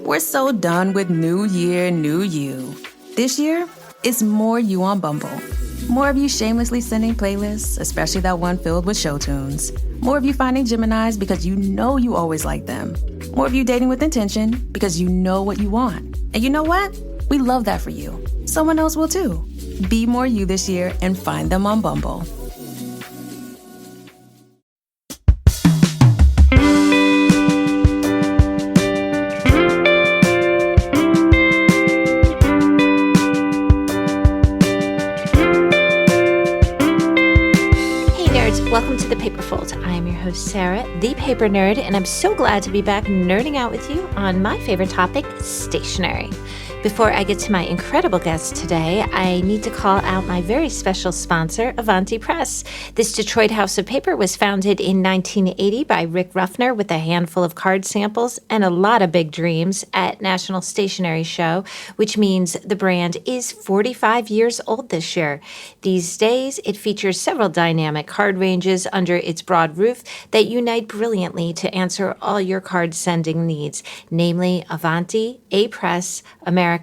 We're so done with new year, new you. This year, it's more you on Bumble. More of you shamelessly sending playlists, especially that one filled with show tunes. More of you finding Geminis because you know you always like them. More of you dating with intention because you know what you want. And you know what? We love that for you. Someone else will too. Be more you this year and find them on Bumble. Welcome to The Paper Fold. I am your host, Sarah, the paper nerd, and I'm so glad to be back nerding out with you on my favorite topic, stationery. Before I get to my incredible guest today, I need to call out my very special sponsor, Avanti Press. This Detroit house of paper was founded in 1980 by Rick Ruffner with a handful of card samples and a lot of big dreams at National Stationery Show, which means the brand is 45 years old this year. These days, it features several dynamic card ranges under its broad roof that unite brilliantly to answer all your card sending needs, namely Avanti, A-Press, America,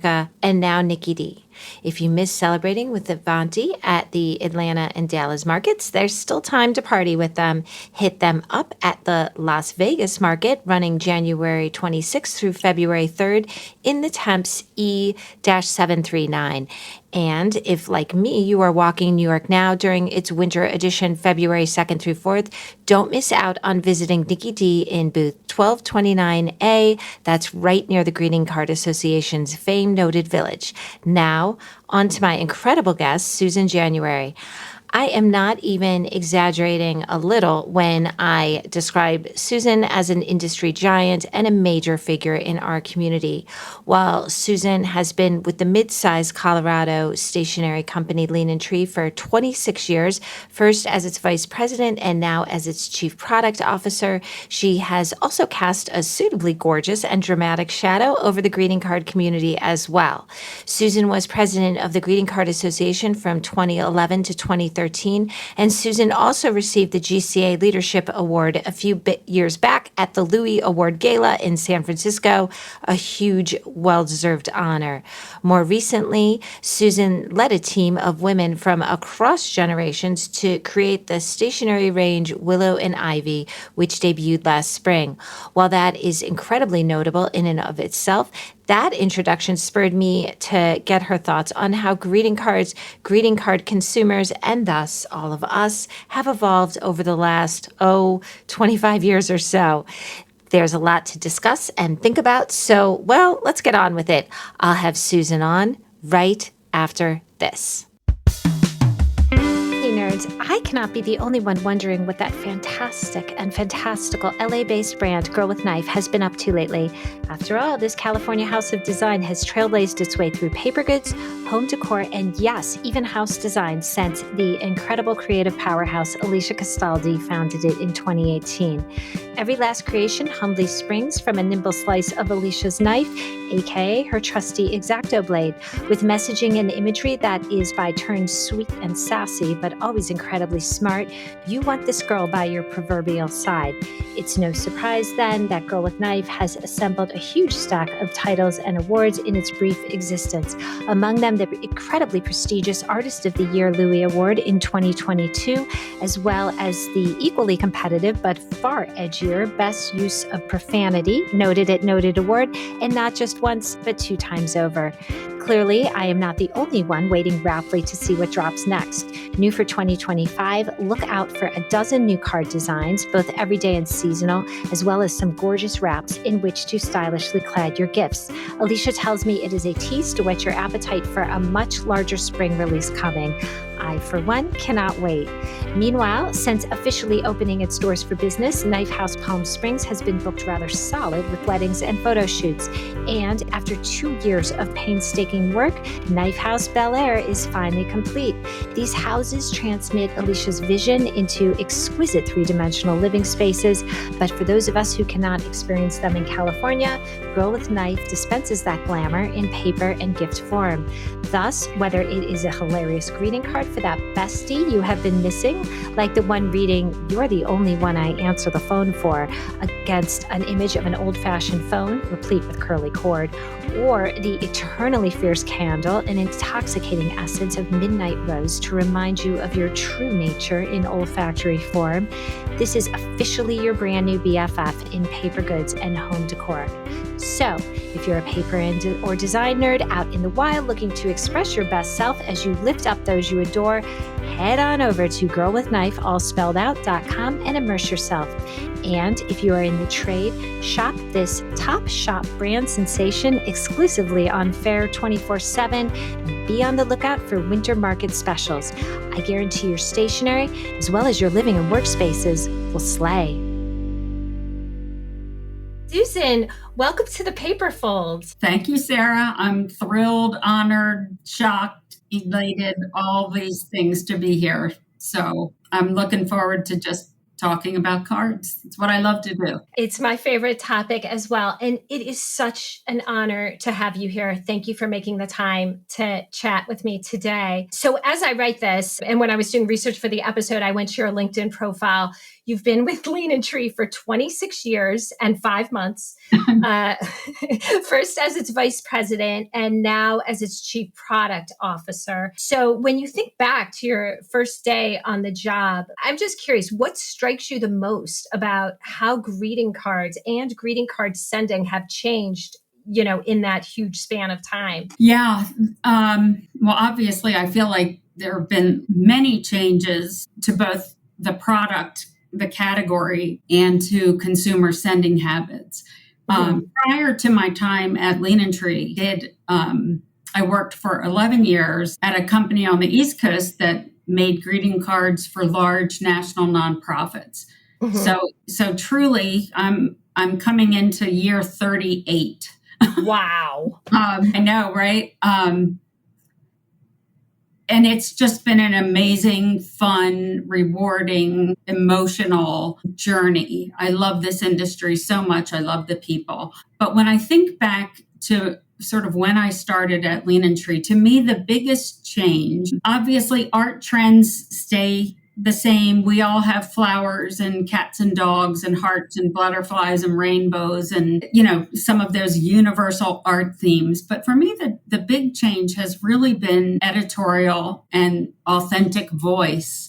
and now Nikki D. If you miss celebrating with Avanti at the Atlanta and Dallas markets, there's still time to party with them. Hit them up at the Las Vegas market running January 26th through February 3rd in the Temps E-739. And if, like me, you are walking New York now during its winter edition February 2nd through 4th, don't miss out on visiting Nikki D in booth 1229A. That's right near the Greeting Card Association's fame-noted village. Now, on to my incredible guest, Susan January. I am not even exaggerating a little when I describe Susan as an industry giant and a major figure in our community. While Susan has been with the mid-sized Colorado stationery company Leanin Tree for 26 years, first as its vice president and now as its chief product officer, she has also cast a suitably gorgeous and dramatic shadow over the greeting card community as well. Susan was president of the Greeting Card Association from 2011 to 2013. And Susan also received the GCA Leadership Award a few years back at the Louis Award Gala in San Francisco, a huge, well-deserved honor. More recently, Susan led a team of women from across generations to create the stationery range Willow Ivy, which debuted last spring. While that is incredibly notable in and of itself, that introduction spurred me to get her thoughts on how greeting card consumers, and thus all of us, have evolved over the last, 25 years or so. There's a lot to discuss and think about, so, well, let's get on with it. I'll have Susan on right after this. Nerds, I cannot be the only one wondering what that fantastic and fantastical LA-based brand Girl with Knife has been up to lately. After all, this California house of design has trailblazed its way through paper goods, home decor, and yes, even house design since the incredible creative powerhouse Alicia Castaldi founded it in 2018. Every last creation humbly springs from a nimble slice of Alicia's knife, aka her trusty X-Acto blade, with messaging and imagery that is by turns sweet and sassy, but always incredibly smart. You want this girl by your proverbial side. It's no surprise then that Girl with Knife has assembled a huge stack of titles and awards in its brief existence. Among them, the incredibly prestigious Artist of the Year Louis Award in 2022, as well as the equally competitive but far edgier Best Use of Profanity, Noted at Noted Award, and not just once, but 2 times over. Clearly, I am not the only one waiting raptly to see what drops next. New for 2025, look out for a dozen new card designs, both everyday and seasonal, as well as some gorgeous wraps in which to stylishly clad your gifts. Alicia tells me it is a tease to whet your appetite for a much larger spring release coming. I, for one, cannot wait. Meanwhile, since officially opening its doors for business, Knife House Palm Springs has been booked rather solid with weddings and photo shoots. And after 2 years of painstaking work, Knife House Bel Air is finally complete. These houses transmit Alicia's vision into exquisite three-dimensional living spaces, but for those of us who cannot experience them in California, Girl with Knife dispenses that glamour in paper and gift form. Thus, whether it is a hilarious greeting card for that bestie you have been missing, like the one reading, "You're the only one I answer the phone for," against an image of an old-fashioned phone replete with curly cord, or the eternally fierce candle, an intoxicating essence of midnight rose to remind you of your true nature in olfactory form, this is officially your brand new BFF in paper goods and home decor. So, if you're a paper or design nerd out in the wild looking to express your best self as you lift up those you adore, head on over to girlwithknife.com and immerse yourself. And if you are in the trade, shop this top shop brand sensation exclusively on Fair 24/7 and be on the lookout for winter market specials. I guarantee your stationery, as well as your living and workspaces, will slay. Susan, welcome to the Paper Fold. Thank you, Sarah. I'm thrilled, honored, shocked, elated, all these things to be here. So I'm looking forward to just talking about cards. It's what I love to do. It's my favorite topic as well. And it is such an honor to have you here. Thank you for making the time to chat with me today. So as I write this, and when I was doing research for the episode, I went to your LinkedIn profile. You've been with Leanin Tree for 26 years and 5 months, first as its vice president and now as its chief product officer. So when you think back to your first day on the job, I'm just curious, what strikes you the most about how greeting cards and greeting card sending have changed, in that huge span of time? Yeah. Well, obviously, I feel like there have been many changes to both the product, the category, and to consumer sending habits. Prior to my time at Leanin Tree, I worked for 11 years at a company on the East Coast that made greeting cards for large national nonprofits. Mm-hmm. So truly, I'm coming into year 38. Wow. I know, right? And it's just been an amazing, fun, rewarding, emotional journey. I love this industry so much. I love the people. But when I think back to sort of when I started at Leanin Tree, to me, the biggest change, obviously art trends stay the same. We all have flowers and cats and dogs and hearts and butterflies and rainbows and, some of those universal art themes. But for me, the big change has really been editorial and authentic voice,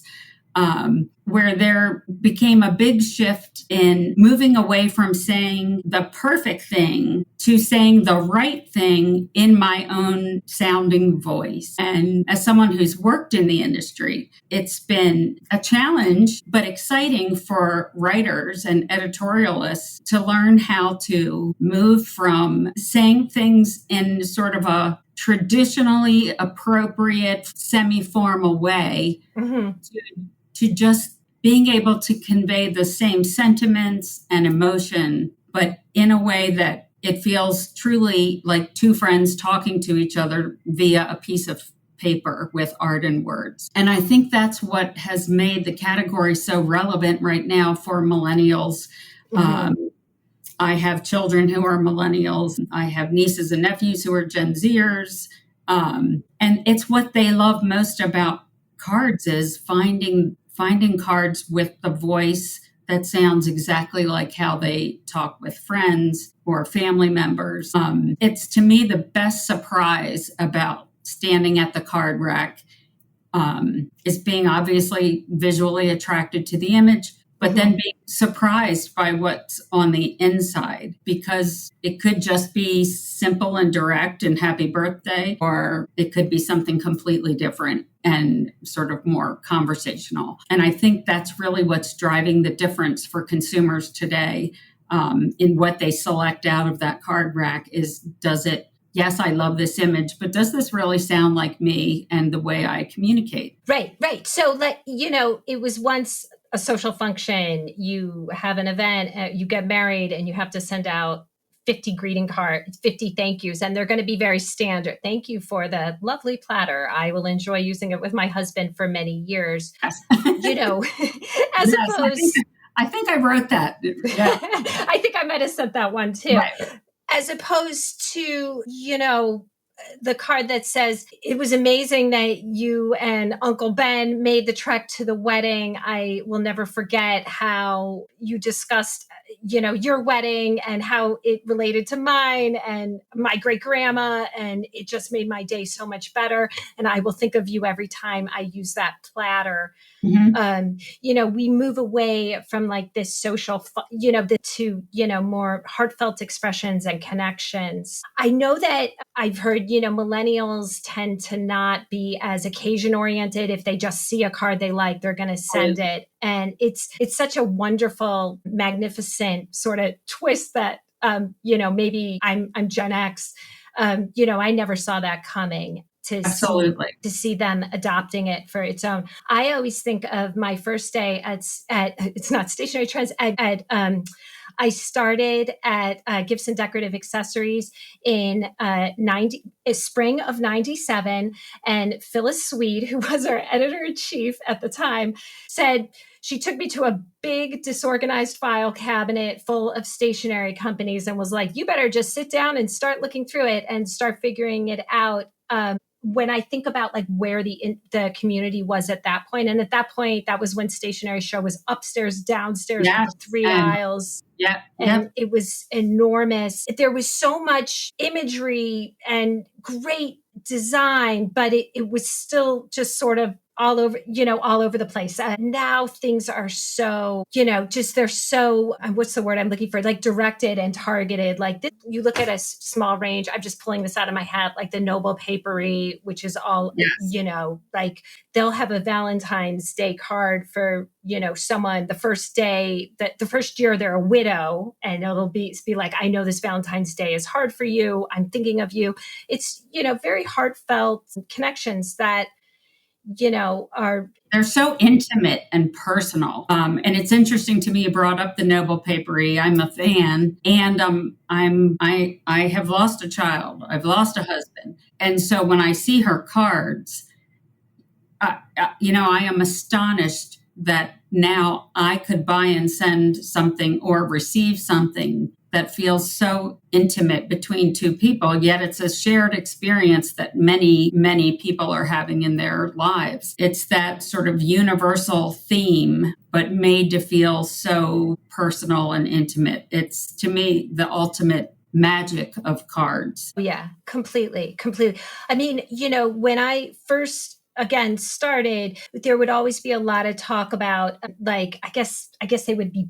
where there became a big shift in moving away from saying the perfect thing to saying the right thing in my own sounding voice. And as someone who's worked in the industry, it's been a challenge, but exciting for writers and editorialists to learn how to move from saying things in sort of a traditionally appropriate, semi-formal way to just being able to convey the same sentiments and emotion, but in a way that it feels truly like two friends talking to each other via a piece of paper with art and words. And I think that's what has made the category so relevant right now for millennials. Mm-hmm. I have children who are millennials. I have nieces and nephews who are Gen Zers. And it's what they love most about cards is finding cards with the voice that sounds exactly like how they talk with friends or family members. It's, to me, the best surprise about standing at the card rack is being obviously visually attracted to the image, but then being surprised by what's on the inside, because it could just be simple and direct and happy birthday, or it could be something completely different and sort of more conversational. And I think that's really what's driving the difference for consumers today in what they select out of that card rack is, yes, I love this image, but does this really sound like me and the way I communicate? Right. So, it was once a social function. You have an event, you get married, and you have to send out 50 greeting cards, 50 thank yous, and they're going to be very standard. Thank you for the lovely platter. I will enjoy using it with my husband for many years. Yes. As Yes, opposed... I think I wrote that. Yeah. I think I might have sent that one too. Right. As opposed to, the card that says, it was amazing that you and Uncle Ben made the trek to the wedding. I will never forget how you discussed, your wedding and how it related to mine and my great grandma. And it just made my day so much better. And I will think of you every time I use that platter. Mm-hmm. We move away from like this social, to, more heartfelt expressions and connections. I know that I've heard, millennials tend to not be as occasion oriented. If they just see a card they like, they're going to send it. And it's such a wonderful, magnificent sort of twist that, maybe I'm Gen X. I never saw that coming. Absolutely. To see them adopting it for its own. I always think of my first day at it's not Stationery Trends, I started at Gibson Decorative Accessories in spring of 97. And Phyllis Swede, who was our editor-in-chief at the time, said she took me to a big disorganized file cabinet full of stationery companies and was like, you better just sit down and start looking through it and start figuring it out. When I think about like where the community was at that point, and at that point, that was when Stationery Show was upstairs, downstairs, with the 3 aisles. Yeah. And it was enormous. There was so much imagery and great design, but it was still just sort of all over the place. Now things are so, they're so, what's the word I'm looking for? Like directed and targeted. Like this, you look at a small range, I'm just pulling this out of my hat, like the Noble Paperie, which is all, like they'll have a Valentine's Day card for, someone the first day, that the first year they're a widow, and it'll be like, I know this Valentine's Day is hard for you. I'm thinking of you. It's, very heartfelt connections that, they're so intimate and personal. And it's interesting to me, you brought up the Noble Paperie. I'm a fan, and I have lost a child. I've lost a husband. And so when I see her cards, I am astonished that now I could buy and send something or receive something that feels so intimate between two people, yet it's a shared experience that many, many people are having in their lives. It's that sort of universal theme, but made to feel so personal and intimate. It's, to me, the ultimate magic of cards. Yeah, completely. I mean, when I first started, there would always be a lot of talk about, like, I guess they would be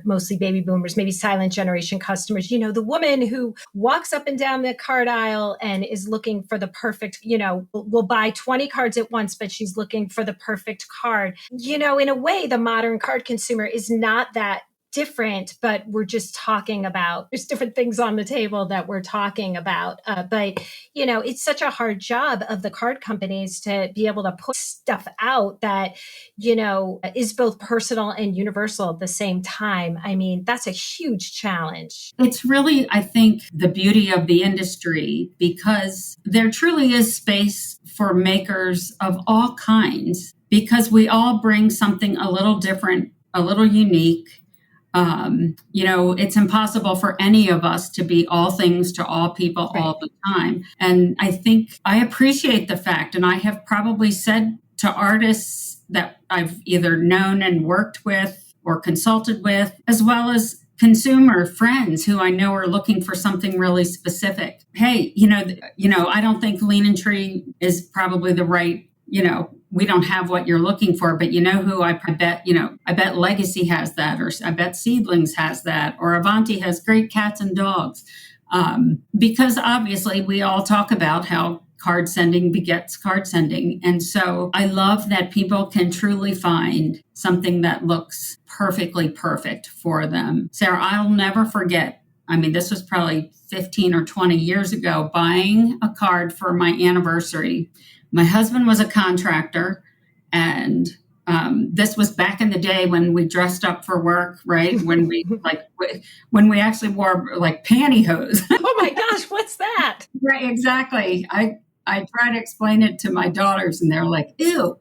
mostly baby boomers, maybe silent generation customers, the woman who walks up and down the card aisle and is looking for the perfect, will buy 20 cards at once, but she's looking for the perfect card. In a way, the modern card consumer is not that different, but we're just talking about, there's different things on the table that we're talking about. But, it's such a hard job of the card companies to be able to put stuff out that, is both personal and universal at the same time. I mean, that's a huge challenge. It's really, I think, the beauty of the industry, because there truly is space for makers of all kinds, because we all bring something a little different, a little unique. It's impossible for any of us to be all things to all people all the time. And I think I appreciate the fact, and I have probably said to artists that I've either known and worked with or consulted with, as well as consumer friends who I know are looking for something really specific. Hey, I don't think Leanin Tree is probably the right, we don't have what you're looking for, but who I bet Legacy has that, or I bet Seedlings has that, or Avanti has great cats and dogs. Because obviously we all talk about how card sending begets card sending. And so I love that people can truly find something that looks perfectly perfect for them. Sarah, I'll never forget. I mean, this was probably 15 or 20 years ago, buying a card for my anniversary. My husband was a contractor, and This was back in the day when we dressed up for work, right? When we actually wore like pantyhose. Oh my gosh, what's that? Right, exactly. I try to explain it to my daughters and they're like, ew.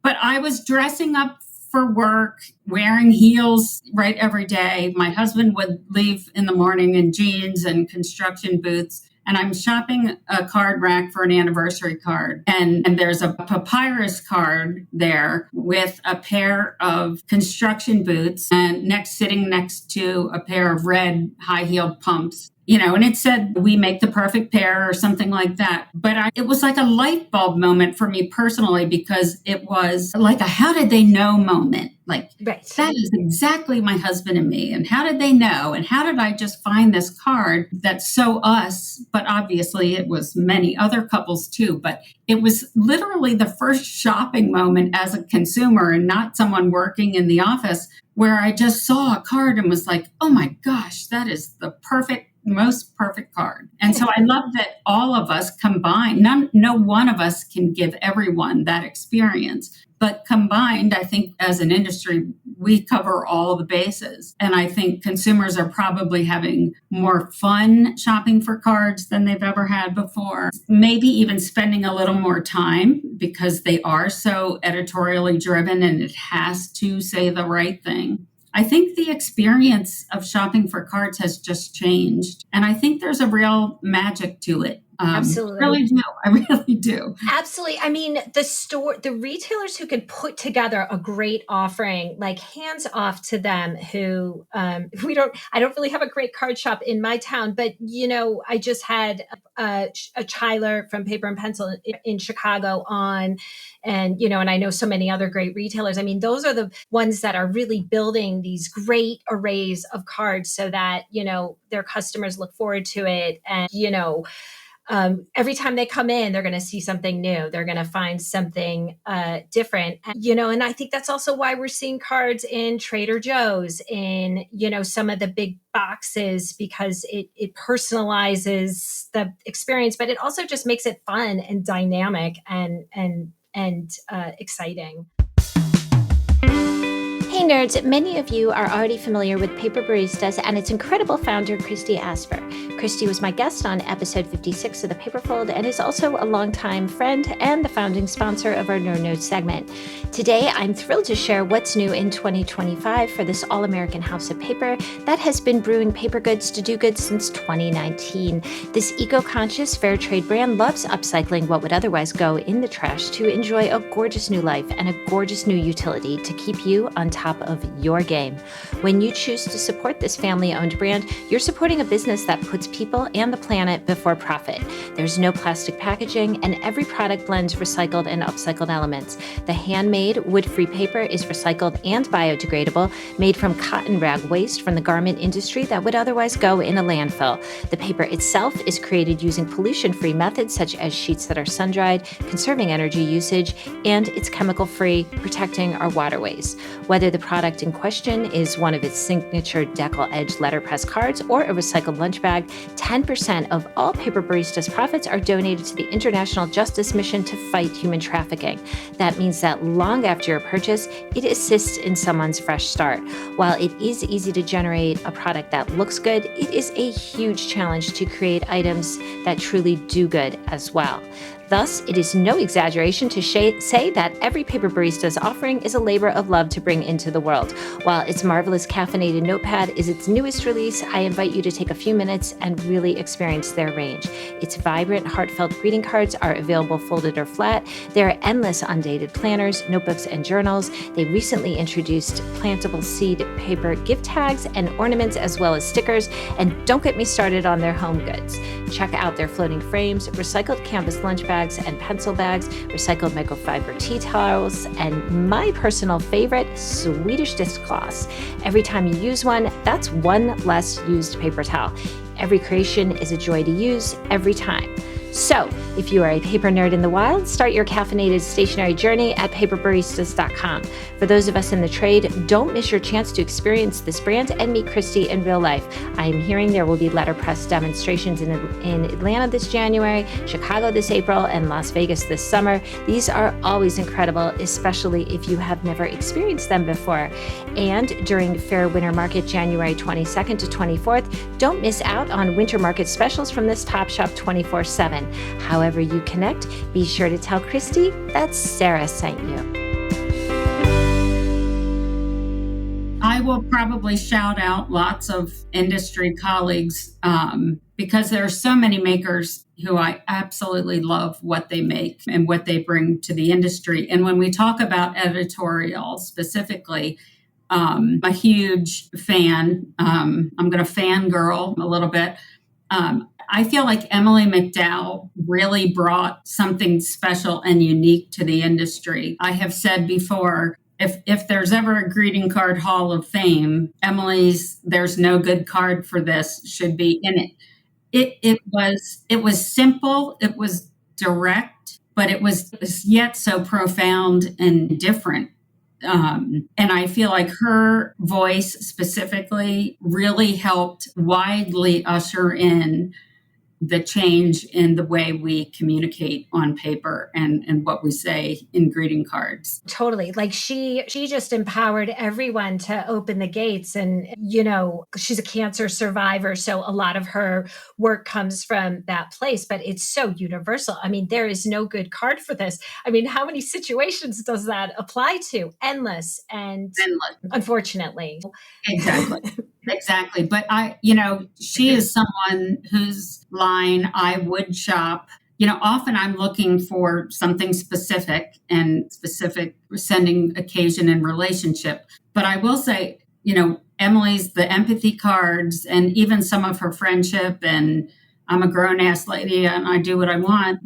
But I was dressing up for work, wearing heels right every day. My husband would leave in the morning in jeans and construction boots. And I'm shopping a card rack for an anniversary card. And there's a papyrus card there with a pair of construction boots and sitting next to a pair of red high-heeled pumps. And it said, we make the perfect pair or something like that. But it was like a light bulb moment for me personally, because it was like a how did they know moment. Like, right. That is exactly my husband and me. And how did they know? And how did I just find this card that's so us? But obviously it was many other couples too. But it was literally the first shopping moment as a consumer and not someone working in the office, where I just saw a card and was like, oh my gosh, that is the most perfect card. And so I love that all of us combined, no one of us can give everyone that experience, but combined, I think as an industry, we cover all the bases. And I think consumers are probably having more fun shopping for cards than they've ever had before. Maybe even spending a little more time because they are so editorially driven and it has to say the right thing. I think the experience of shopping for cards has just changed. And I think there's a real magic to it. Absolutely. I really do. Absolutely. I mean, the retailers who can put together a great offering, like hands off to them who, I don't really have a great card shop in my town, but, I just had a Chyler from Paper and Pencil in Chicago on, and, and I know so many other great retailers. I mean, those are the ones that are really building these great arrays of cards so that, their customers look forward to it. And, every time they come in, they're going to see something new. They're going to find something different, and I think that's also why we're seeing cards in Trader Joe's, in, some of the big boxes, because it personalizes the experience, but it also just makes it fun and dynamic and exciting. Hey nerds, many of you are already familiar with Paper Baristas and its incredible founder, Christy Asper. Christy was my guest on episode 56 of The Paperfold and is also a longtime friend and the founding sponsor of our Nerd Notes segment. Today, I'm thrilled to share what's new in 2025 for this all-American house of paper that has been brewing paper goods to do good since 2019. This eco-conscious fair trade brand loves upcycling what would otherwise go in the trash to enjoy a gorgeous new life and a gorgeous new utility to keep you on top of your game. When you choose to support this family-owned brand, you're supporting a business that puts people and the planet before profit. There's no plastic packaging, and every product blends recycled and upcycled elements. The handmade wood-free paper is recycled and biodegradable, made from cotton rag waste from the garment industry that would otherwise go in a landfill. The paper itself is created using pollution-free methods such as sheets that are sun-dried, conserving energy usage, and it's chemical-free, protecting our waterways. Whether the product in question is one of its signature decal-edged letterpress cards or a recycled lunch bag, 10% of all Paper Baristas profits are donated to the International Justice Mission to fight human trafficking. That means that long after your purchase, it assists in someone's fresh start. While it is easy to generate a product that looks good, it is a huge challenge to create items that truly do good as well. Thus, it is no exaggeration to say that every Paper Barista's offering is a labor of love to bring into the world. While its marvelous caffeinated notepad is its newest release, I invite you to take a few minutes and really experience their range. Its vibrant, heartfelt greeting cards are available folded or flat. There are endless undated planners, notebooks, and journals. They recently introduced plantable seed paper gift tags and ornaments, as well as stickers. And don't get me started on their home goods. Check out their floating frames, recycled canvas lunch bags and pencil bags, recycled microfiber tea towels, and my personal favorite, Swedish dishcloths. Every time you use one, that's one less used paper towel. Every creation is a joy to use every time. So, If you are a paper nerd in the wild, start your caffeinated stationery journey at paperbaristas.com. For those of us in the trade, don't miss your chance to experience this brand and meet Christy in real life. I am hearing there will be letterpress demonstrations in Atlanta this January, Chicago this April, and Las Vegas this summer. These are always incredible, especially if you have never experienced them before. And during Fair Winter Market, January 22nd to 24th, don't miss out on winter market specials from this top shop 24/7. However you connect, be sure to tell Christy that Sarah sent you. I will probably shout out lots of industry colleagues because there are so many makers who I absolutely love what they make and what they bring to the industry. And when we talk about editorial specifically, a huge fan. I'm going to fangirl a little bit. I feel like Emily McDowell really brought something special and unique to the industry. I have said before, if there's ever a greeting card hall of fame, Emily's "there's no good card for this" should be in it. It was simple, it was direct, but it was yet so profound and different. And I feel like her voice specifically really helped widely usher in the change in the way we communicate on paper and what we say in greeting cards. Totally. Like she just empowered everyone to open the gates. And, you know, she's a cancer survivor. So a lot of her work comes from that place, but it's so universal. I mean, there is no good card for this. I mean, how many situations does that apply to? Endless. And unfortunately. Exactly. But she is someone whose line I would shop. Often I'm looking for something specific sending occasion and relationship. But I will say, Emily's the empathy cards and even some of her friendship and I'm a grown ass lady and I do what I want.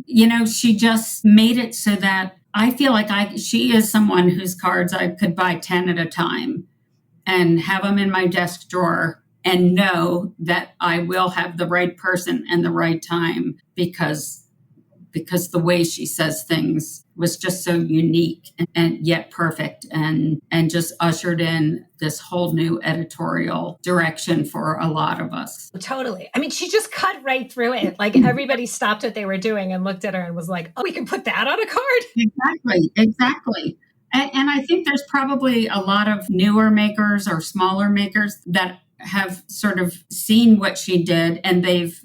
She just made it so that I feel like she is someone whose cards I could buy 10 at a time and have them in my desk drawer and know that I will have the right person and the right time because the way she says things was just so unique and yet perfect and just ushered in this whole new editorial direction for a lot of us. Totally. I mean, she just cut right through it. Like everybody stopped what they were doing and looked at her and was like, oh, we can put that on a card. Exactly. And I think there's probably a lot of newer makers or smaller makers that have sort of seen what she did and they've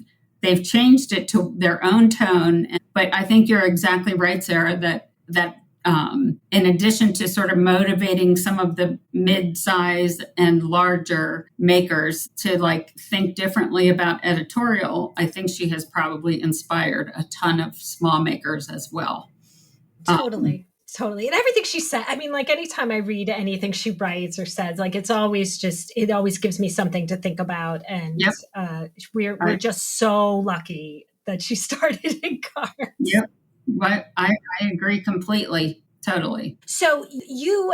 changed it to their own tone. But I think you're exactly right, Sarah, that in addition to sort of motivating some of the mid-size and larger makers to think differently about editorial, I think she has probably inspired a ton of small makers as well. Totally. And everything she said, I mean, anytime I read anything she writes or says, it always gives me something to think about. And we're just so lucky that she started in cards. Yep. But I agree completely. Totally. So you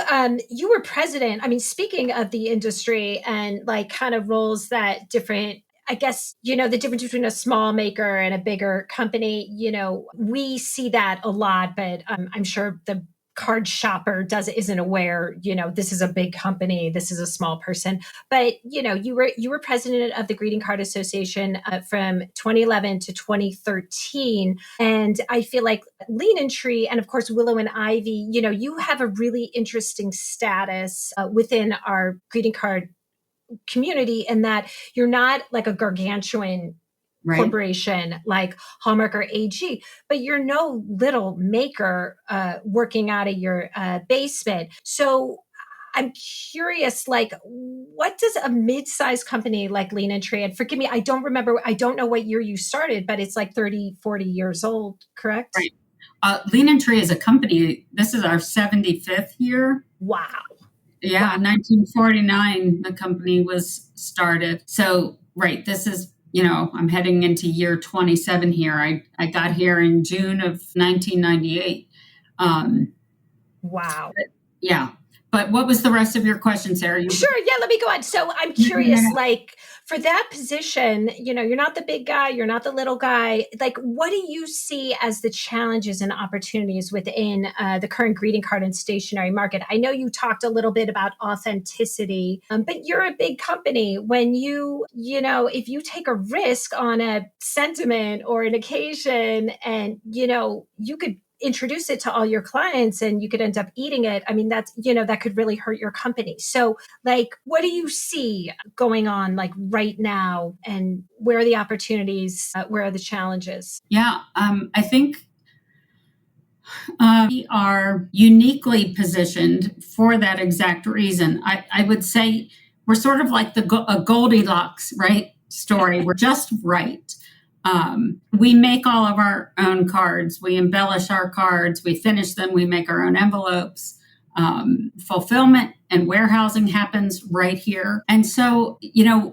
were president. I mean, speaking of the industry and kind of roles that different, I guess, the difference between a small maker and a bigger company, we see that a lot, but I'm sure the card shopper isn't aware, this is a big company, this is a small person. But, you were president of the Greeting Card Association from 2011 to 2013. And I feel like Leanin Tree and of course, Willow and Ivy, you have a really interesting status within our greeting card community in that you're not like a gargantuan corporation like Hallmark or AG, but you're no little maker working out of your basement. So I'm curious, what does a mid-sized company like Leanin Tree, and forgive me, I don't know what year you started, but it's 30, 40 years old, correct? Right. Leanin Tree is a company, this is our 75th year. Wow. Yeah, 1949, the company was started. So, this is, I'm heading into year 27 here. I got here in June of 1998. Wow. But what was the rest of your question, Sarah? Sure. Yeah, let me go on. So I'm curious, like for that position, you're not the big guy, you're not the little guy. Like, what do you see as the challenges and opportunities within the current greeting card and stationery market? I know you talked a little bit about authenticity, but you're a big company. When if you take a risk on a sentiment or an occasion and, you could introduce it to all your clients and you could end up eating it. I mean, that's, that could really hurt your company. So like, what do you see going on like right now, and where are the opportunities? Where are the challenges? Yeah, I think we are uniquely positioned for that exact reason. I would say we're sort of like a Goldilocks, right? Story. We're just right. We make all of our own cards. We embellish our cards. We finish them. We make our own envelopes. Fulfillment and warehousing happens right here. And so,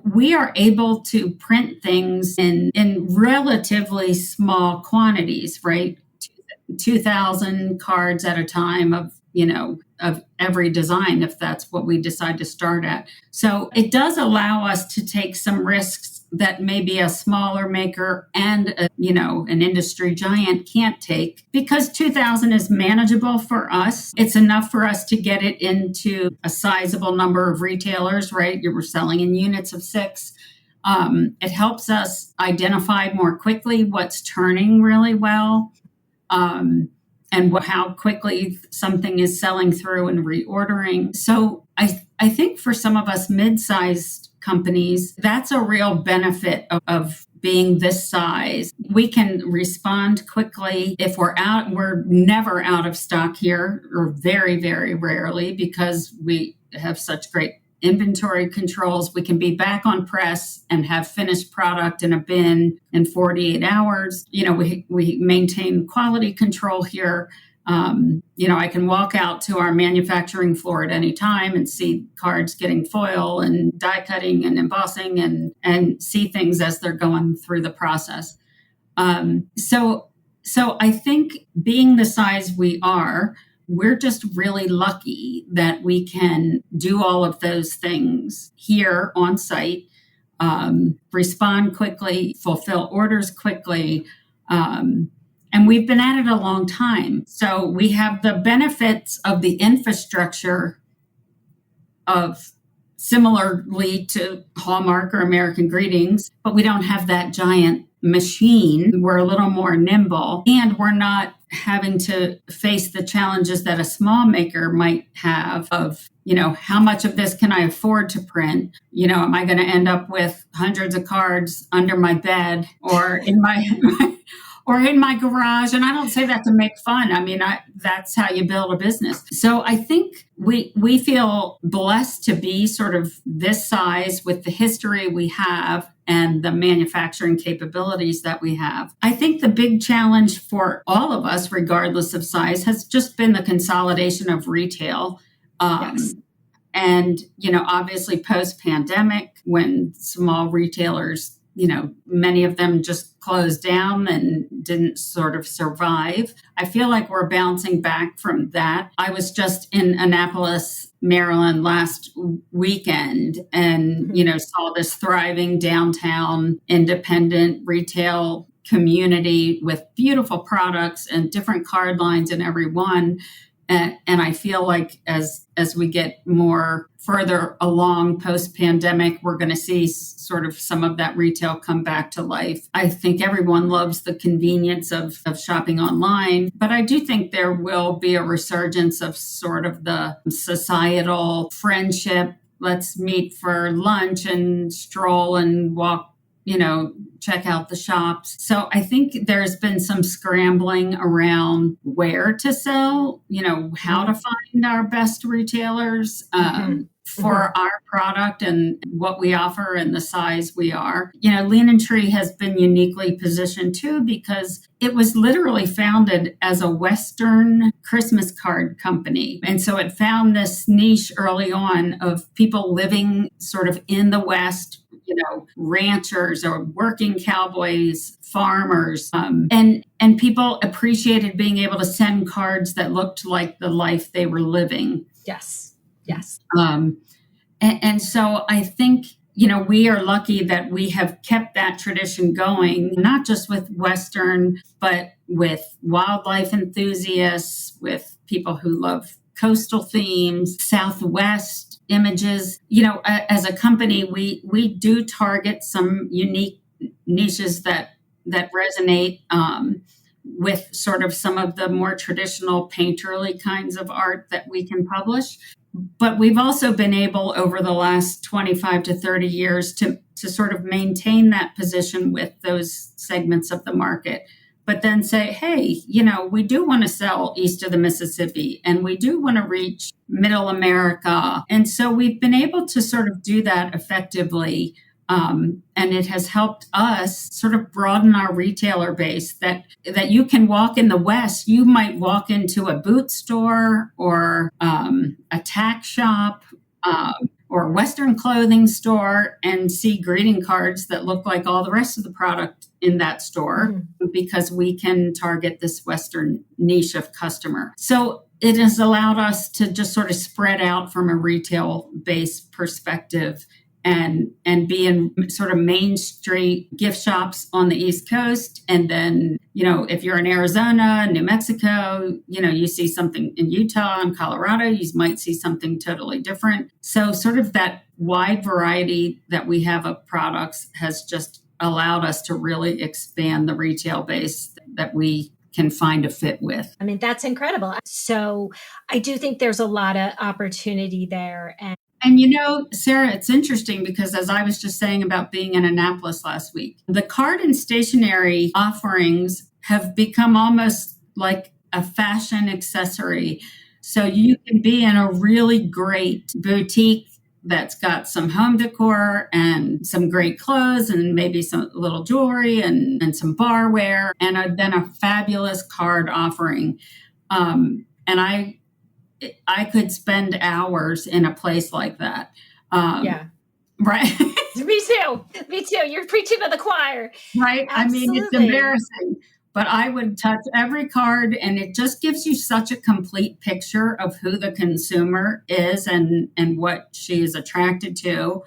we are able to print things in relatively small quantities, right? 2,000 cards at a time of every design, if that's what we decide to start at. So it does allow us to take some risks that maybe a smaller maker and an industry giant can't take, because 2,000 is manageable for us. It's enough for us to get it into a sizable number of retailers, right? We're selling in units of 6. It helps us identify more quickly what's turning really well. And how quickly something is selling through and reordering. So I think for some of us mid-sized companies, that's a real benefit of being this size. We can respond quickly. If we're never out of stock here, or very, very rarely, because we have such great inventory controls. We can be back on press and have finished product in a bin in 48 hours. We maintain quality control here. I can walk out to our manufacturing floor at any time and see cards getting foil and die cutting and embossing and see things as they're going through the process. So I think being the size we are, we're just really lucky that we can do all of those things here on site, respond quickly, fulfill orders quickly. And we've been at it a long time. So we have the benefits of the infrastructure of similarly to Hallmark or American Greetings, but we don't have that giant machine. We're a little more nimble, and we're not having to face the challenges that a small maker might have of, how much of this can I afford to print? Am I going to end up with hundreds of cards under my bed or in my garage? And I don't say that to make fun. I mean, that's how you build a business. So I think we feel blessed to be sort of this size with the history we have and the manufacturing capabilities that we have. I think the big challenge for all of us, regardless of size, has just been the consolidation of retail. Yes. And, obviously post-pandemic, when small retailers, many of them just closed down and didn't sort of survive. I feel like we're bouncing back from that. I was just in Annapolis, Maryland last weekend and, saw this thriving downtown independent retail community with beautiful products and different card lines in every one. And I feel like as we get more further along post-pandemic, we're going to see sort of some of that retail come back to life. I think everyone loves the convenience of shopping online, but I do think there will be a resurgence of sort of the societal friendship. Let's meet for lunch and stroll and walk, check out the shops. So I think there's been some scrambling around where to sell, how to find our best retailers for our product and what we offer and the size we are. Leanin Tree has been uniquely positioned too, because it was literally founded as a Western Christmas card company. And so it found this niche early on of people living sort of in the West, ranchers or working cowboys, farmers, and people appreciated being able to send cards that looked like the life they were living. Yes. Yes. And so I think, we are lucky that we have kept that tradition going, not just with Western, but with wildlife enthusiasts, with people who love coastal themes, Southwest images. As a company, we do target some unique niches that resonate with sort of some of the more traditional painterly kinds of art that we can publish. But we've also been able over the last 25 to 30 years to sort of maintain that position with those segments of the market, but then say, hey, we do want to sell east of the Mississippi and we do want to reach middle America. And so we've been able to sort of do that effectively. And it has helped us sort of broaden our retailer base that you can walk in the West. You might walk into a boot store or a tack shop or Western clothing store and see greeting cards that look like all the rest of the product in that store because we can target this Western niche of customer. So it has allowed us to just sort of spread out from a retail-based perspective and be in sort of main street gift shops on the East Coast. And then, if you're in Arizona, New Mexico, you see something in Utah and Colorado, you might see something totally different. So sort of that wide variety that we have of products has just allowed us to really expand the retail base that we can find a fit with. I mean, that's incredible. So I do think there's a lot of opportunity there. And Sarah, it's interesting because as I was just saying about being in Annapolis last week, the card and stationery offerings have become almost like a fashion accessory. So you can be in a really great boutique that's got some home decor and some great clothes and maybe some little jewelry and some barware and then a fabulous card offering. And I could spend hours in a place like that. Yeah. Right. Me too. You're preaching to the choir. Right. Absolutely. I mean, it's embarrassing, but I would touch every card and it just gives you such a complete picture of who the consumer is and what she is attracted to.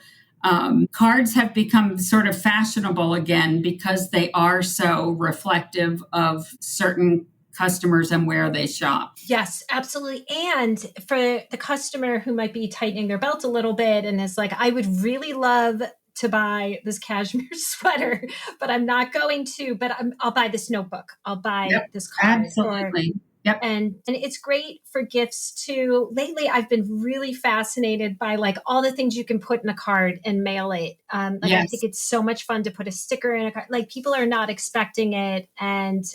Cards have become sort of fashionable again because they are so reflective of certain customers and where they shop. Yes, absolutely. And for the customer who might be tightening their belt a little bit and is like, I would really love to buy this cashmere sweater, but I'm not going to, but I'll buy this notebook. I'll buy this card. Absolutely. Yep. And it's great for gifts too. Lately, I've been really fascinated by like all the things you can put in a card and mail it. I think it's so much fun to put a sticker in a card. Like people are not expecting it. And,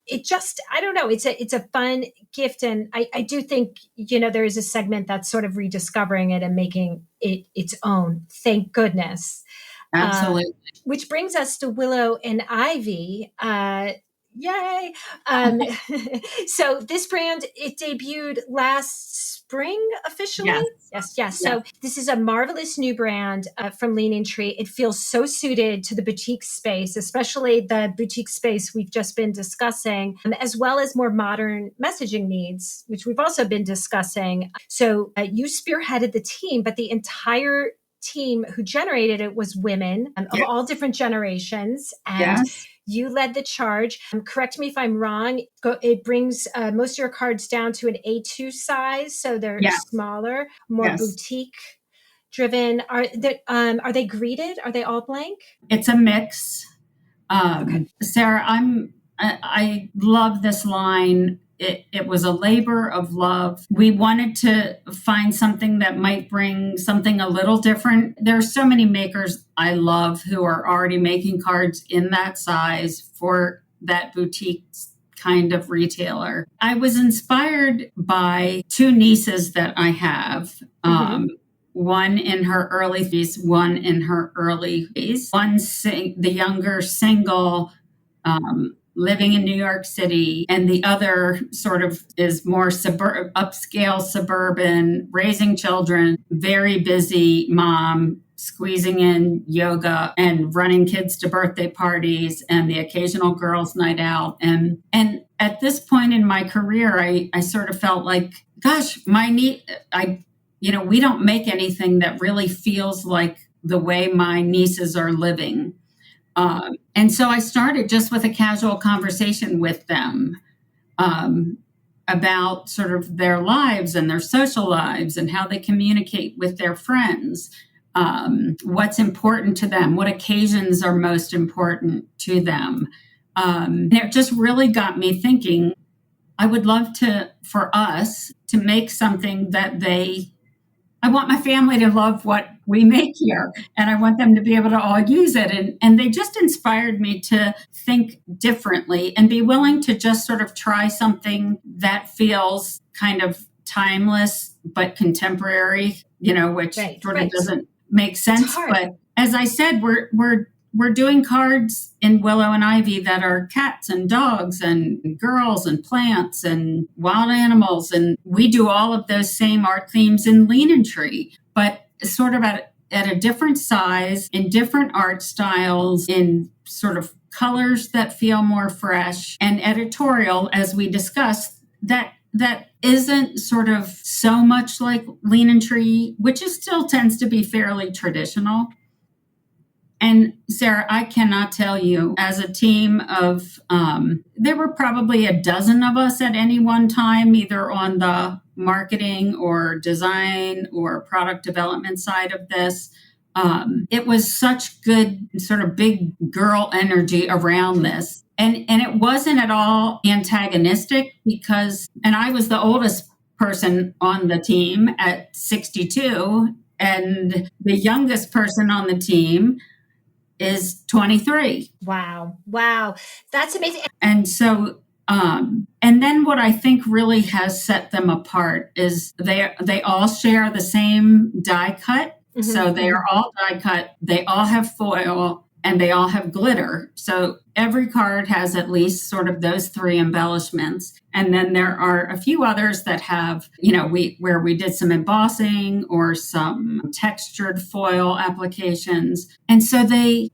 it just, I don't know, it's a fun gift. And I do think, there is a segment that's sort of rediscovering it and making it its own. Thank goodness. Absolutely. Which brings us to Willow and Ivy. Yay. So this brand, it debuted last spring officially. Yes. So this is a marvelous new brand from Leanin Tree. It feels so suited to the boutique space, especially the boutique space we've just been discussing, as well as more modern messaging needs, which we've also been discussing. So you spearheaded the team, but the entire team who generated it was women of all different generations. And you led the charge. Correct me if I'm wrong. It brings most of your cards down to an A2 size. So they're smaller, more boutique driven. Are they greeted? Are they all blank? It's a mix. Sarah, I love this line. It was a labor of love. We wanted to find something that might bring something a little different. There are so many makers I love who are already making cards in that size for that boutique kind of retailer. I was inspired by two nieces that I have. One in her early 50s, one in her early 50s. One, the younger single, living in New York City, and the other sort of is more upscale suburban, raising children, very busy mom, squeezing in yoga and running kids to birthday parties and the occasional girls' night out. And at this point in my career, I sort of felt like gosh, we don't make anything that really feels like the way my nieces are living. And so I started just with a casual conversation with them about sort of their lives and their social lives and how they communicate with their friends, what's important to them, what occasions are most important to them. And it just really got me thinking, I would love for us to make something that I want my family to love what we make here, and I want them to be able to all use it. And they just inspired me to think differently and be willing to just sort of try something that feels kind of timeless, but contemporary, which sort of doesn't make sense. But as I said, we're doing cards in Willow and Ivy that are cats and dogs and girls and plants and wild animals. And we do all of those same art themes in Leanin Tree, but sort of at a different size, in different art styles, in sort of colors that feel more fresh, and editorial, as we discussed, that isn't sort of so much like Leanin Tree, which still tends to be fairly traditional. And Sarah, I cannot tell you, as a team of, there were probably a dozen of us at any one time, either on the marketing or design or product development side of this. It was such good sort of big girl energy around this. And it wasn't at all antagonistic and I was the oldest person on the team at 62, and the youngest person on the team is 23. Wow. That's amazing. And so, and then what I think really has set them apart is they all share the same die cut. Mm-hmm. So they are all die cut. They all have foil and they all have glitter. So every card has at least sort of those three embellishments. And then there are a few others that have, where we did some embossing or some textured foil applications. And so they're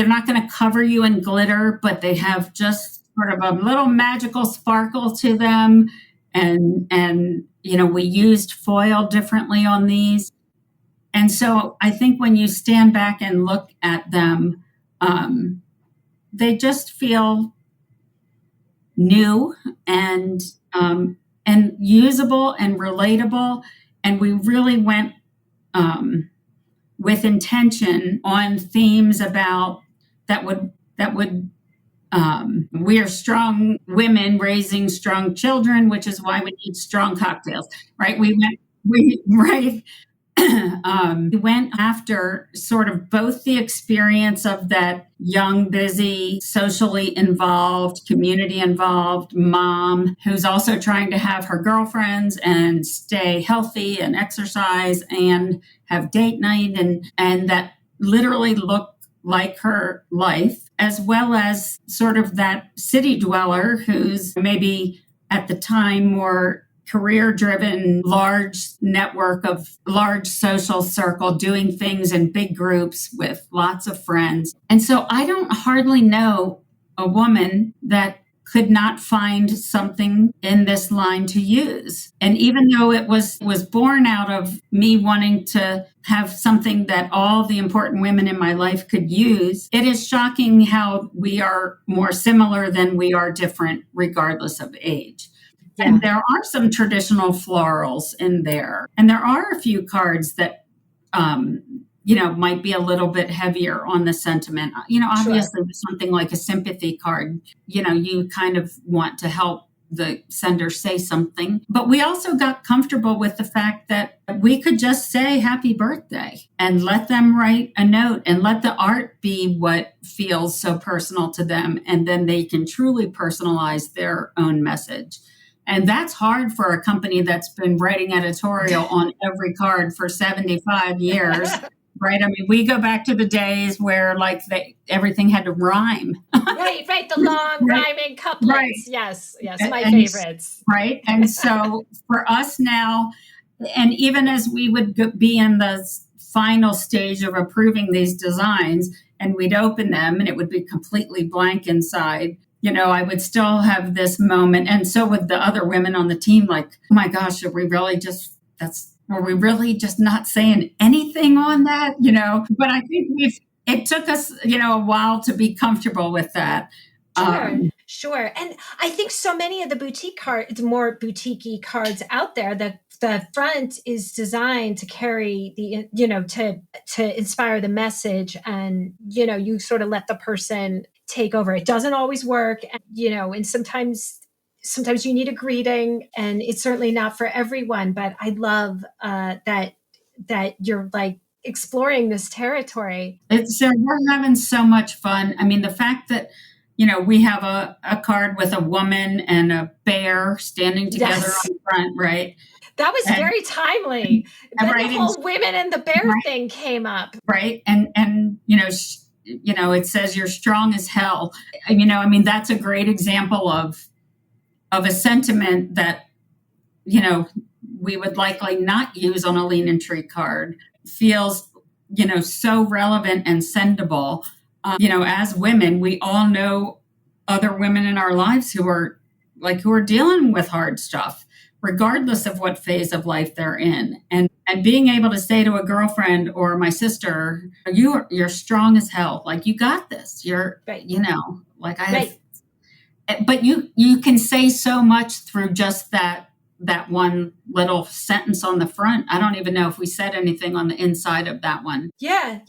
not going to cover you in glitter, but they have just sort of a little magical sparkle to them. And we used foil differently on these. And so I think when you stand back and look at them, they just feel new and usable and relatable. And we really went with intention on themes about that would we are strong women raising strong children, which is why we need strong cocktails, right? We went after sort of both the experience of that young, busy, socially involved, community involved mom who's also trying to have her girlfriends and stay healthy and exercise and have date night and that literally look like her life, as well as sort of that city dweller who's maybe at the time more career-driven, large network of large social circle, doing things in big groups with lots of friends. And so I don't hardly know a woman that could not find something in this line to use. And even though it was born out of me wanting to have something that all the important women in my life could use, it is shocking how we are more similar than we are different, regardless of age. Yeah. And there are some traditional florals in there. And there are a few cards that, might be a little bit heavier on the sentiment. Obviously with something like a sympathy card, you kind of want to help the sender say something. But we also got comfortable with the fact that we could just say happy birthday and let them write a note and let the art be what feels so personal to them. And then they can truly personalize their own message. And that's hard for a company that's been writing editorial on every card for 75 years, right? I mean, we go back to the days where everything had to rhyme. Right. The long rhyming couplets. Right. Yes, my favorites. Right. And so for us now, and even as we would be in the final stage of approving these designs, and we'd open them and it would be completely blank inside, I would still have this moment. And so with the other women on the team, like, oh my gosh, were we really just not saying anything on that? But I think it took us, a while to be comfortable with that. Sure. And I think so many of the more boutique-y cards out there, the front is designed to carry to inspire the message, and, you sort of let the person take over. It doesn't always work, and sometimes you need a greeting, and it's certainly not for everyone, but I love that you're like exploring this territory. We're having so much fun. I mean, the fact that we have a card with a woman and a bear standing together on the front, right? That was very timely. Then the whole women and the bear thing came up, right? And it says you're strong as hell. That's a great example of a sentiment that we would likely not use on a Leanin Tree card. Feels so relevant and sendable. As women, we all know other women in our lives who are dealing with hard stuff, regardless of what phase of life they're in. And being able to say to a girlfriend or my sister, you're strong as hell. Like, you got this. You're, like I have, but you can say so much through just that one little sentence on the front. I don't even know if we said anything on the inside of that one. Yeah.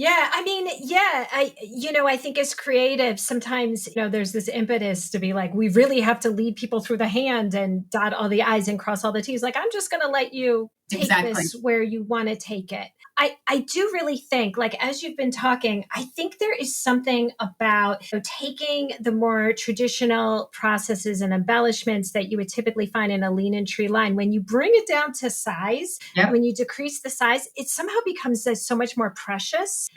I think as creatives, sometimes, there's this impetus to be like, we really have to lead people through the hand and dot all the I's and cross all the T's. Like, I'm just going to let you take this where you want to take it. I do really think, like, as you've been talking, I think there is something about taking the more traditional processes and embellishments that you would typically find in a Leanin Tree line. When you bring it down to size, when you decrease the size, it somehow becomes so much more precious.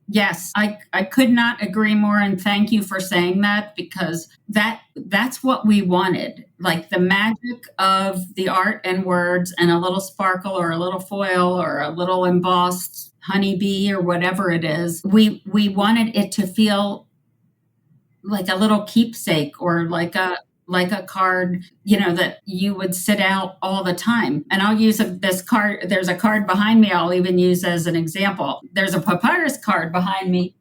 Yes, I could not agree more. And thank you for saying that, because that's what we wanted. Like, the magic of the art and words and a little sparkle or a little foil or a little embossed honeybee or whatever it is. We wanted it to feel like a little keepsake, or like a card, that you would sit out all the time. And I'll use this card. There's a card behind me I'll even use as an example. There's a papyrus card behind me.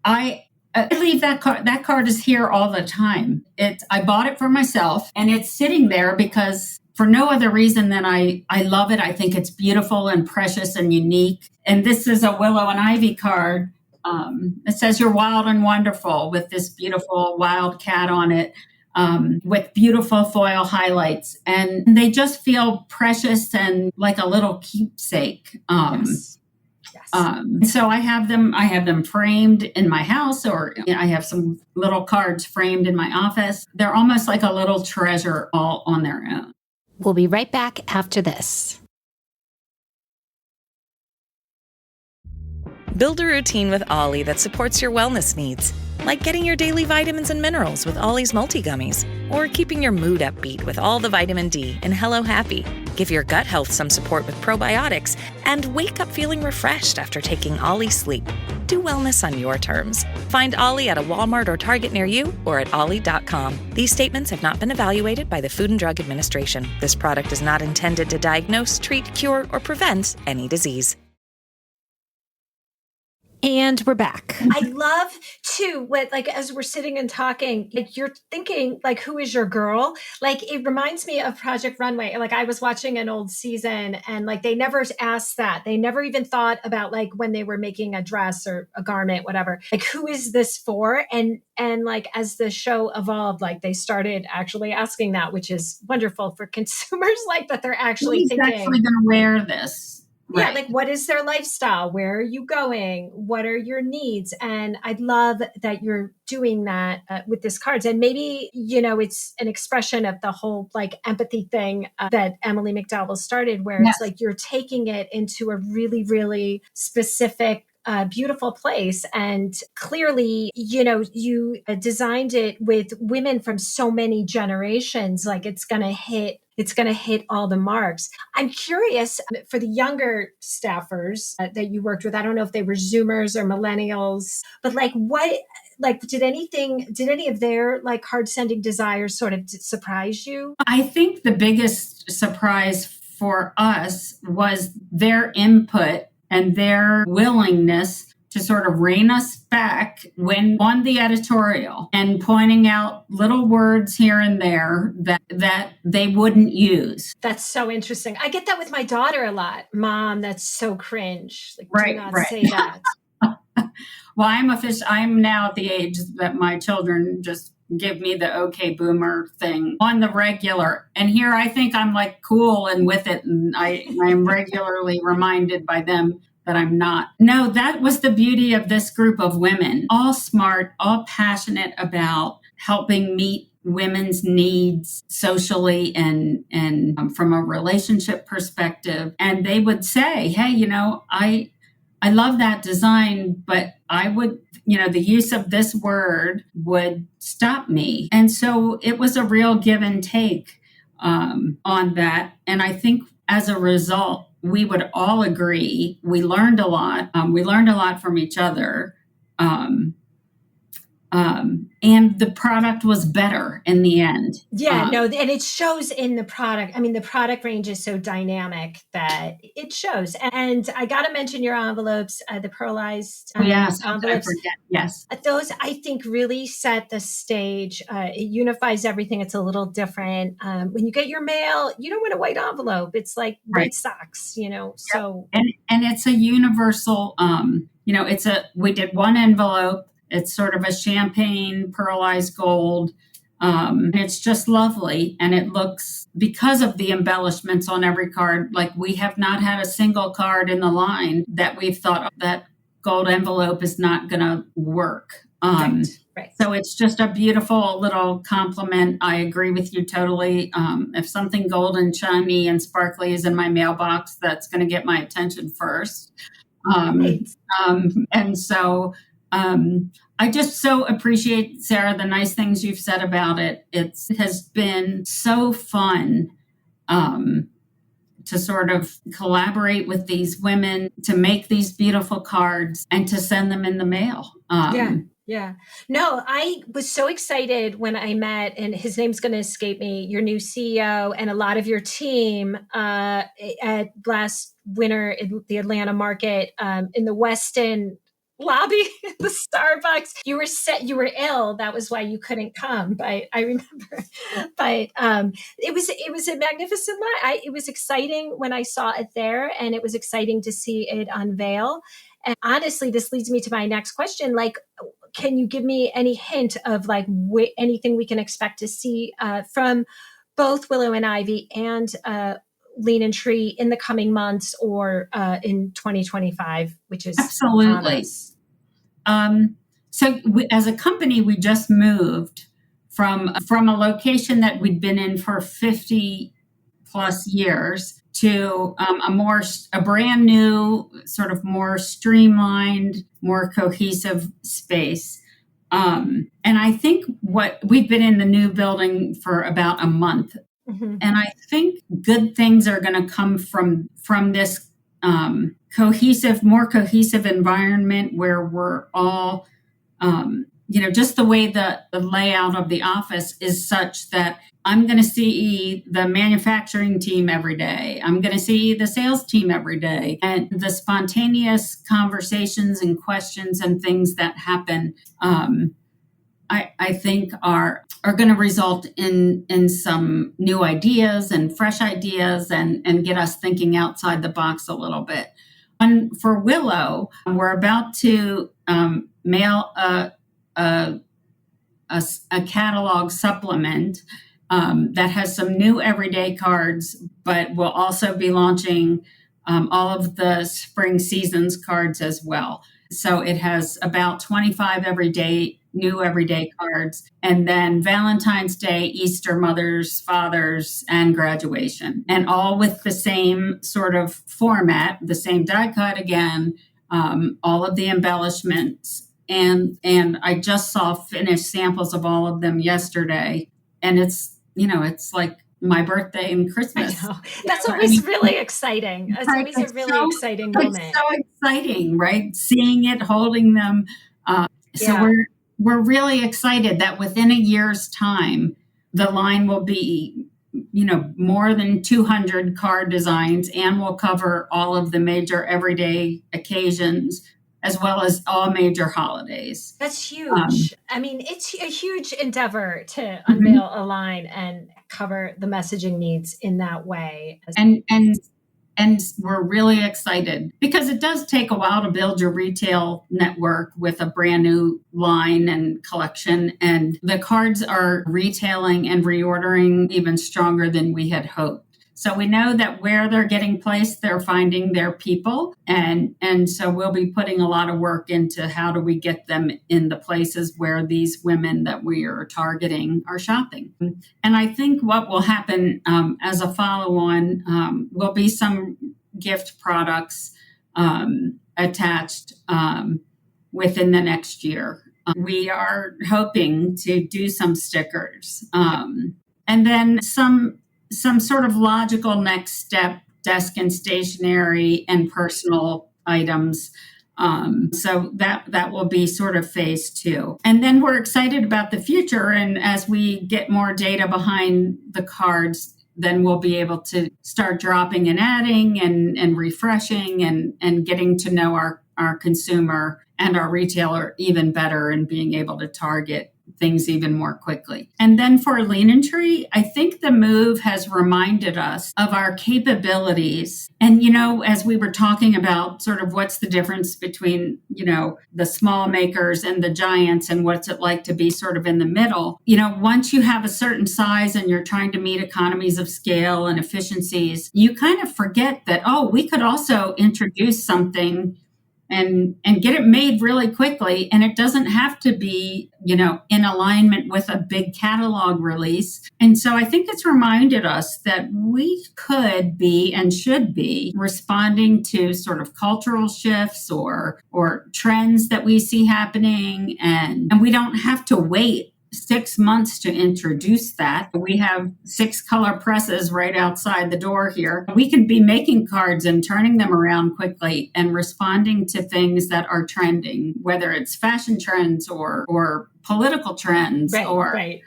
I believe that card is here all the time. I bought it for myself, and it's sitting there because for no other reason than I love it. I think it's beautiful and precious and unique. And this is a Willow and Ivy card. It says you're wild and wonderful, with this beautiful wild cat on it, with beautiful foil highlights. And they just feel precious and like a little keepsake. Yes. So I have them framed in my house, or I have some little cards framed in my office. They're almost like a little treasure all on their own. We'll be right back after this. Build a routine with Ollie that supports your wellness needs, like getting your daily vitamins and minerals with Ollie's multi-gummies, or keeping your mood upbeat with all the vitamin D in Hello Happy. Give your gut health some support with probiotics, and wake up feeling refreshed after taking Ollie Sleep. Do wellness on your terms. Find Ollie at a Walmart or Target near you, or at ollie.com. These statements have not been evaluated by the Food and Drug Administration. This product is not intended to diagnose, treat, cure, or prevent any disease. And we're back. I love too, as we're sitting and talking, you're thinking, who is your girl? It reminds me of Project Runway. I was watching an old season, and they never asked that. They never even thought about when they were making a dress or a garment, whatever, who is this for? And as the show evolved, they started actually asking that, which is wonderful for consumers, that they're actually Who's thinking, actually going to wear this? Right. Yeah, what is their lifestyle? Where are you going? What are your needs? And I love that you're doing that with this cards. And maybe, it's an expression of the whole empathy thing that Emily McDowell started, where Yes. It's you're taking it into a really, really specific beautiful place. And clearly, you designed it with women from so many generations, it's going to hit all the marks. I'm curious, for the younger staffers that you worked with, I don't know if they were Zoomers or millennials, but like, did any of their like heart sending desires sort of surprise you? I think the biggest surprise for us was their input and their willingness to sort of rein us back when on the editorial and pointing out little words here and there that they wouldn't use. That's so interesting. I get that with my daughter a lot. Mom, that's so cringe. Like, Right, do not right. say that. Well, I'm now at the age that my children just give me the okay boomer thing on the regular. And here I think I'm like cool and with it. And I'm regularly reminded by them that I'm not. No, that was the beauty of this group of women, all smart, all passionate about helping meet women's needs socially and from a relationship perspective. And they would say, hey, I love that design, but I would, the use of this word would stop me. And so it was a real give and take on that. And I think as a result, we would all agree we learned a lot. We learned a lot from each other. And the product was better in the end. Yeah, no, and it shows in the product. I mean, the product range is so dynamic that it shows. And I got to mention your envelopes, the pearlized yes, envelopes. I forget. Yes. Those, I think, really set the stage. It unifies everything. It's a little different. When you get your mail, you don't want a white envelope. It's like white socks, so. And it's a universal, we did one envelope. It's sort of a champagne pearlized gold. It's just lovely. And it looks, because of the embellishments on every card, like we have not had a single card in the line that we've thought that gold envelope is not going to work. Right. So it's just a beautiful little compliment. I agree with you totally. If something gold and shiny and sparkly is in my mailbox, that's going to get my attention first. And so I just so appreciate, Sarah, the nice things you've said about it. It has been so fun to sort of collaborate with these women, to make these beautiful cards and to send them in the mail. Yeah. No, I was so excited when I met, and his name's going to escape me, your new CEO and a lot of your team at last winter in the Atlanta market in the Westin lobby at the Starbucks. You were ill. That was why you couldn't come. But I remember, it was a magnificent line. It was exciting when I saw it there, and it was exciting to see it unveil. And honestly, this leads me to my next question. Like, can you give me any hint of like anything we can expect to see from both Willow and Ivy and Leanin Tree in the coming months or in 2025, which is absolutely. So as a company, we just moved from a location that we'd been in for 50 plus years to a brand new, sort of more streamlined, more cohesive space. And I think we've been in the new building for about a month. Mm-hmm. And I think good things are going to come from this more cohesive environment where we're all, just the way the layout of the office is such that I'm going to see the manufacturing team every day. I'm going to see the sales team every day. And the spontaneous conversations and questions and things that happen, I think are going to result in some new ideas and fresh ideas and get us thinking outside the box a little bit. And for Willow, we're about to mail a catalog supplement that has some new everyday cards, but we'll also be launching all of the spring seasons cards as well. So it has about 25 new everyday cards, and then Valentine's Day, Easter, Mothers, Fathers, and graduation, and all with the same sort of format, the same die cut again, all of the embellishments. And I just saw finished samples of all of them yesterday, and it's like my birthday and Christmas. I know. That's always really exciting. It's always a really exciting moment. It's so exciting, right? Seeing it, holding them. So we're really excited that within a year's time, the line will be, more than 200 card designs and will cover all of the major everyday occasions as well as all major holidays. That's huge. I mean, it's a huge endeavor to unveil a line and cover the messaging needs in that way. And we're really excited because it does take a while to build your retail network with a brand new line and collection. And the cards are retailing and reordering even stronger than we had hoped. So we know that where they're getting placed, they're finding their people. And so we'll be putting a lot of work into how do we get them in the places where these women that we are targeting are shopping. And I think what will happen as a follow-on will be some gift products attached within the next year. We are hoping to do some stickers and then some sort of logical next step, desk and stationery and personal items. So that will be sort of phase 2. And then we're excited about the future. And as we get more data behind the cards, then we'll be able to start dropping and adding and refreshing and getting to know our consumer and our retailer even better and being able to target things even more quickly. And then for Leanin Tree, I think the move has reminded us of our capabilities. And, as we were talking about sort of what's the difference between, the small makers and the giants and what's it like to be sort of in the middle, once you have a certain size and you're trying to meet economies of scale and efficiencies, you kind of forget that, we could also introduce something and get it made really quickly. And it doesn't have to be, in alignment with a big catalog release. And so I think it's reminded us that we could be and should be responding to sort of cultural shifts or trends that we see happening. And we don't have to wait 6 months to introduce that. We have 6 color presses right outside the door here. We can be making cards and turning them around quickly and responding to things that are trending, whether it's fashion trends or political trends. Right.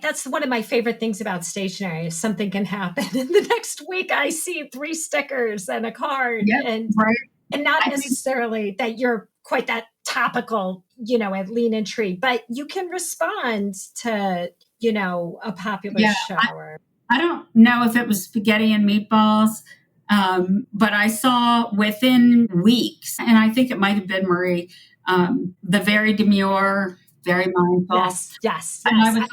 That's one of my favorite things about stationery is something can happen. And the next week I see 3 stickers and a card and not necessarily that you're quite that topical, at Leanin Tree, but you can respond to, a popular shower. I don't know if it was spaghetti and meatballs, but I saw within weeks, and I think it might have been Marie, the very demure, very mindful. Yes. And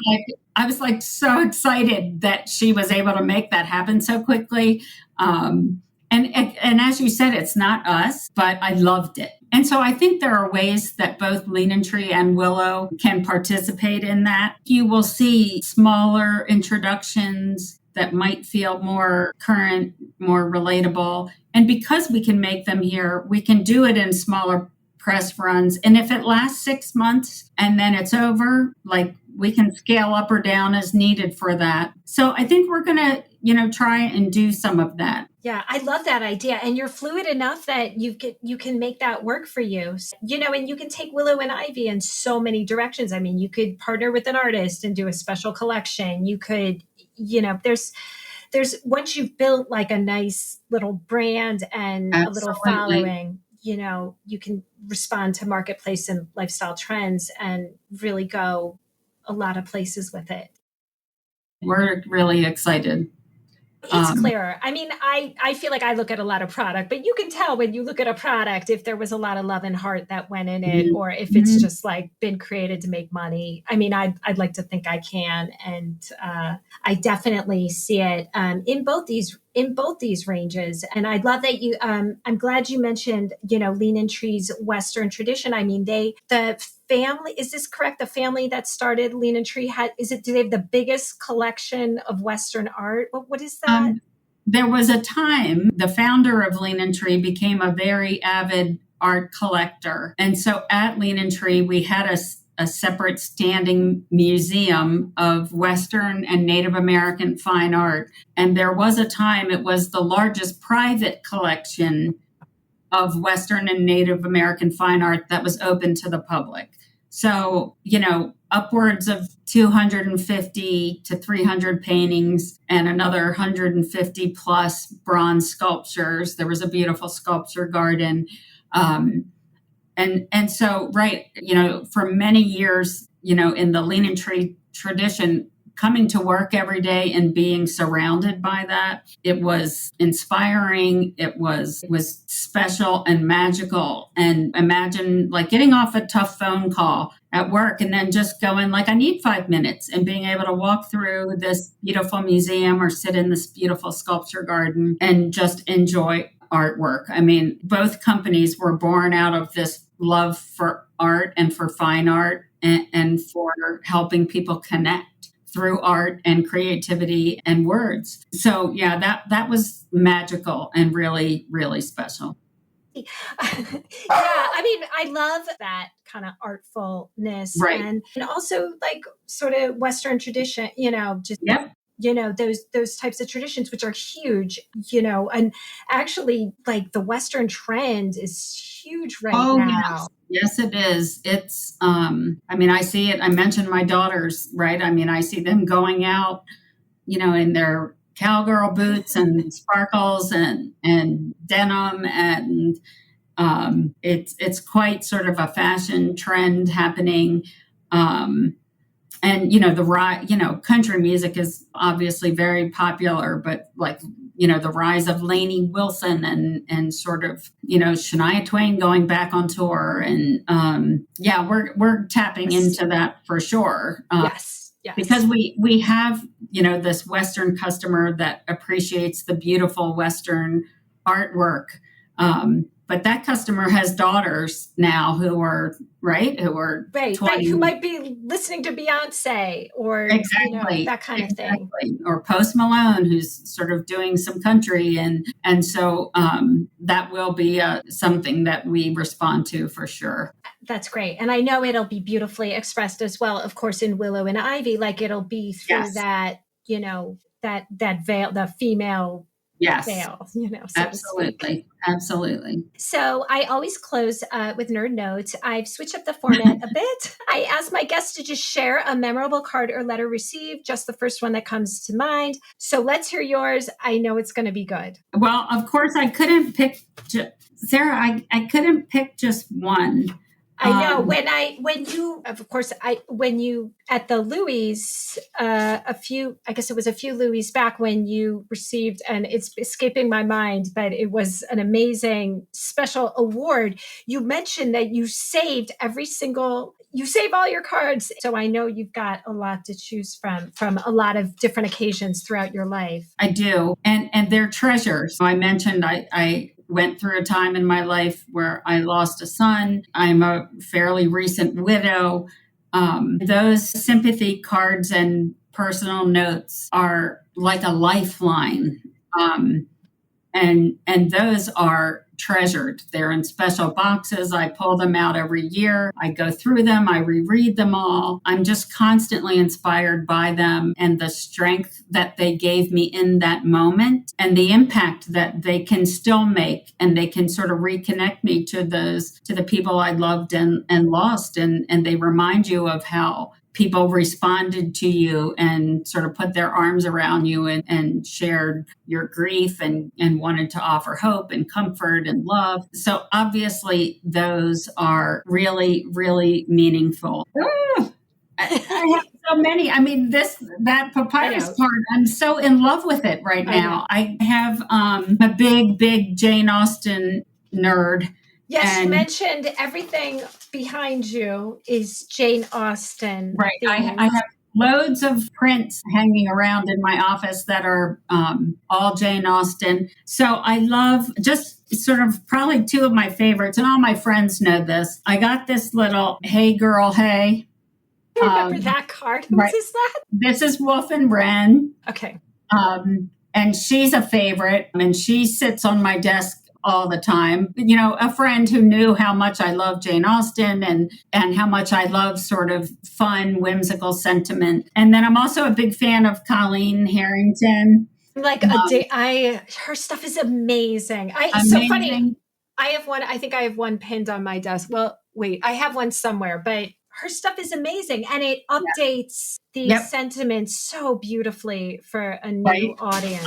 I was like so excited that she was able to make that happen so quickly. And as you said, it's not us, but I loved it. And so I think there are ways that both Leanin Tree and Willow can participate in that. You will see smaller introductions that might feel more current, more relatable. And because we can make them here, we can do it in smaller press runs. And if it lasts 6 months and then it's over, we can scale up or down as needed for that. So I think we're going to, try and do some of that. Yeah, I love that idea. And you're fluid enough that you can make that work for you. And you can take Willow and Ivy in so many directions. I mean, you could partner with an artist and do a special collection. You could, there's once you've built like a nice little brand and a little following, you can respond to marketplace and lifestyle trends and really go a lot of places with it. We're really excited. It's clearer. I mean, I feel like I look at a lot of product, but you can tell when you look at a product if there was a lot of love and heart that went in it, or if it's just like been created to make money. I mean, I'd like to think I can, and I definitely see it in both these ranges. And I love that you. I'm glad you mentioned Leanin Tree's Western tradition. I mean, the family, is this correct? The family that started Leanin Tree do they have the biggest collection of Western art? What is that? There was a time the founder of Leanin Tree became a very avid art collector. And so at Leanin Tree, we had a separate standing museum of Western and Native American fine art. And there was a time it was the largest private collection of Western and Native American fine art that was open to the public. So, upwards of 250 to 300 paintings and another 150 plus bronze sculptures. There was a beautiful sculpture garden. And so, right, for many years, in the Leanin Tree tradition, coming to work every day and being surrounded by that, it was inspiring. It was special and magical. And imagine like getting off a tough phone call at work and then just going like, I need 5 minutes, and being able to walk through this beautiful museum or sit in this beautiful sculpture garden and just enjoy artwork. I mean, both companies were born out of this love for art and for fine art and for helping people connect through art and creativity and words. So yeah, that was magical and really, really special. Yeah, I mean, I love that kind of artfulness, right. and also like sort of Western tradition, just yep. Those types of traditions, which are huge, and actually like the Western trend is huge right now. Yes, it is. It's, I see it. I mentioned my daughters, right? I see them going out, in their cowgirl boots and sparkles and denim, and it's quite sort of a fashion trend happening. And, country music is obviously very popular, but like, the rise of Lainey Wilson and sort of, Shania Twain going back on tour. And we're tapping into that for sure. Yes. Because we have, this Western customer that appreciates the beautiful Western artwork. But that customer has daughters now who are 20. Who might be listening to Beyonce or exactly. That kind of thing. Or Post Malone, who's sort of doing some country. And so that will be something that we respond to for sure. That's great. And I know it'll be beautifully expressed as well, of course, in Willow and Ivy, like it'll be through that, that veil, the female veil, Absolutely. So I always close with nerd notes. I've switched up the format a bit. I ask my guests to just share a memorable card or letter received, just the first one that comes to mind. So let's hear yours. I know it's going to be good. Well, of course, I couldn't pick, Sarah, I couldn't pick just one. I know when you at the Louis, a few Louis back when you received, and it's escaping my mind, but it was an amazing special award. You mentioned that you saved you save all your cards. So I know you've got a lot to choose from a lot of different occasions throughout your life. I do. And they're treasures. So I mentioned I went through a time in my life where I lost a son. I'm a fairly recent widow. Those sympathy cards and personal notes are like a lifeline. And those are treasured. They're in special boxes. I pull them out every year. I go through them. I reread them all. I'm just constantly inspired by them and the strength that they gave me in that moment and the impact that they can still make. And they can sort of reconnect me to the people I loved and lost. And they remind you of how people responded to you and sort of put their arms around you and shared your grief and wanted to offer hope and comfort and love. So obviously those are really, really meaningful. I have so many. That papyrus card, I'm so in love with it right now. I have a big Jane Austen nerd. Yes, you mentioned everything behind you is Jane Austen. Right. I have loads of prints hanging around in my office that are all Jane Austen. So I love just sort of probably two of my favorites, and all my friends know this. I got this little Hey Girl Hey. I remember that card. Who is that? This is Wolf and Wren. Okay. And she's a favorite, and she sits on my desk all the time. A friend who knew how much I love Jane Austen and how much I love sort of fun, whimsical sentiment. And then I'm also a big fan of Colleen Harrington. Her stuff is amazing. So funny. I have one. I think I have one pinned on my desk. Well, wait, I have one somewhere, but her stuff is amazing. And it updates the sentiments so beautifully for a new audience.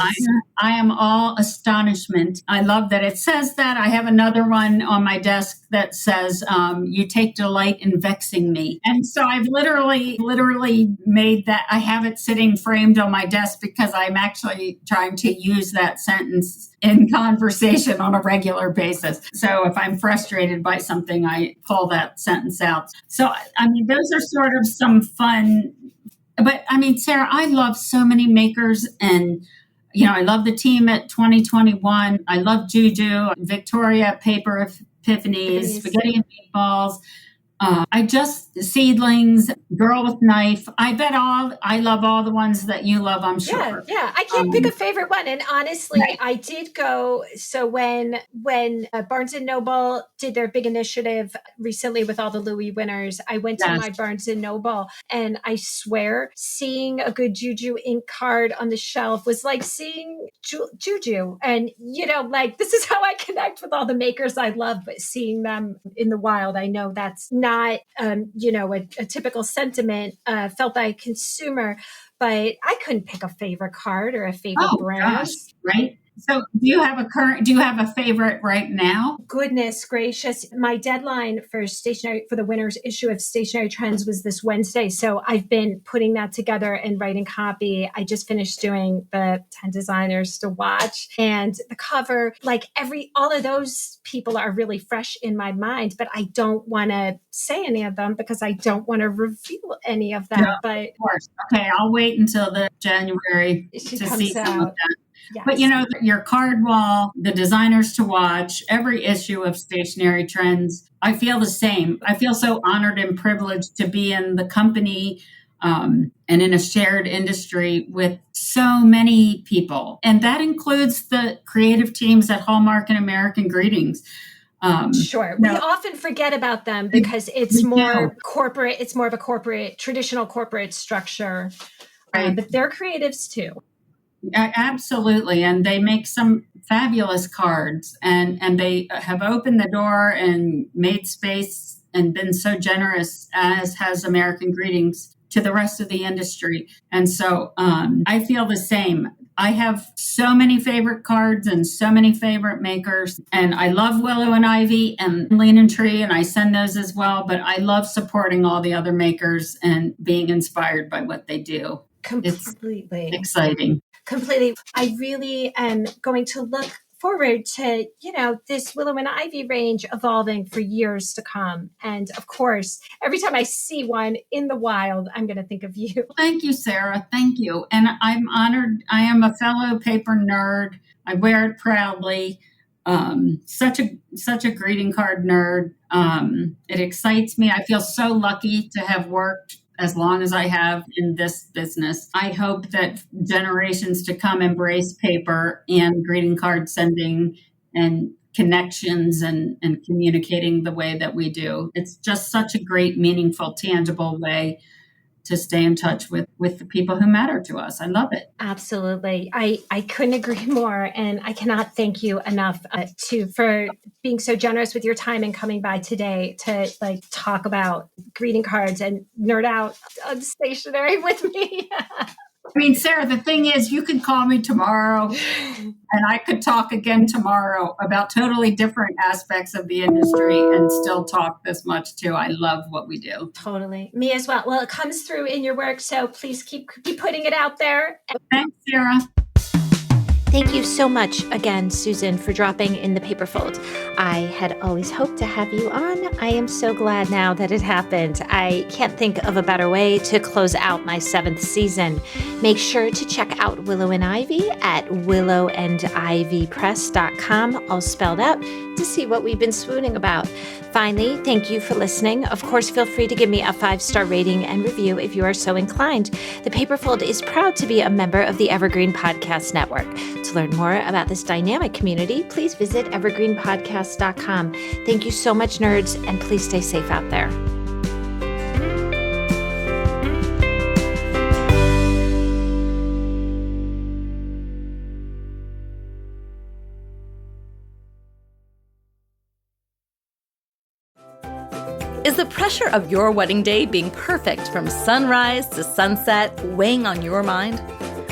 I am all astonishment. I love that it says that. I have another one on my desk that says, you take delight in vexing me. And so I've literally made that. I have it sitting framed on my desk because I'm actually trying to use that sentence in conversation on a regular basis. So if I'm frustrated by something, I pull that sentence out. So, I mean, those are sort of some fun. But I mean, Sarah, I love so many makers, and I love the team at 2021. I love Juju, Victoria, Paper Epiphanies, Spaghetti and Meatballs. Seedlings, Girl with Knife. I love all the ones that you love, I'm sure. Yeah. I can't pick a favorite one. And honestly, I did go. So when Barnes & Noble did their big initiative recently with all the Louis winners, I went to my Barnes & Noble, and I swear seeing a good Juju ink card on the shelf was like seeing Juju. And, this is how I connect with all the makers I love, but seeing them in the wild, I know that's not, a typical sentiment felt by a consumer, but I couldn't pick a favorite card or a favorite brand. Gosh, right? So do you have a favorite right now? Goodness gracious. My deadline for the winter's issue of Stationery Trends was this Wednesday. So I've been putting that together and writing copy. I just finished doing the 10 designers to watch and the cover. All of those people are really fresh in my mind, but I don't want to say any of them because I don't want to reveal any of them. No, but of course. Okay, I'll wait until the January to see some of that. Yes. But your card wall, the designers to watch, every issue of Stationery Trends, I feel the same. I feel so honored and privileged to be in the company and in a shared industry with so many people. And that includes the creative teams at Hallmark and American Greetings. Sure. We often forget about them because it's more corporate. It's more of a traditional corporate structure. Right. But they're creatives too. Absolutely. And they make some fabulous cards, and they have opened the door and made space and been so generous, as has American Greetings, to the rest of the industry. And so I feel the same. I have so many favorite cards and so many favorite makers, and I love Willow and Ivy and Leanin Tree, and I send those as well. But I love supporting all the other makers and being inspired by what they do. Completely. It's exciting. Completely. I really am going to look forward to, this Willow and Ivy range evolving for years to come. And of course, every time I see one in the wild, I'm going to think of you. Thank you, Sarah. Thank you. And I'm honored. I am a fellow paper nerd. I wear it proudly. Such a greeting card nerd. It excites me. I feel so lucky to have worked as long as I have in this business. I hope that generations to come embrace paper and greeting card sending and connections and communicating the way that we do. It's just such a great, meaningful, tangible way to stay in touch with the people who matter to us. I love it. Absolutely. I couldn't agree more. And I cannot thank you enough for being so generous with your time and coming by today to talk about greeting cards and nerd out on stationery with me. I mean, Sarah, the thing is, you could call me tomorrow and I could talk again tomorrow about totally different aspects of the industry and still talk this much too. I love what we do. Totally. Me as well. Well, it comes through in your work, so please keep putting it out there. Thanks, Sarah. Thank you so much again, Susan, for dropping in the paper fold. I had always hoped to have you on. I am so glad now that it happened. I can't think of a better way to close out my 7th season. Make sure to check out Willow and Ivy at willowandivypress.com, all spelled out, to see what we've been swooning about. Finally, thank you for listening. Of course, feel free to give me a 5-star rating and review if you are so inclined. The Paperfold is proud to be a member of the Evergreen Podcast Network. To learn more about this dynamic community, please visit evergreenpodcast.com. Thank you so much, nerds, and please stay safe out there. pressure of your wedding day being perfect from sunrise to sunset weighing on your mind?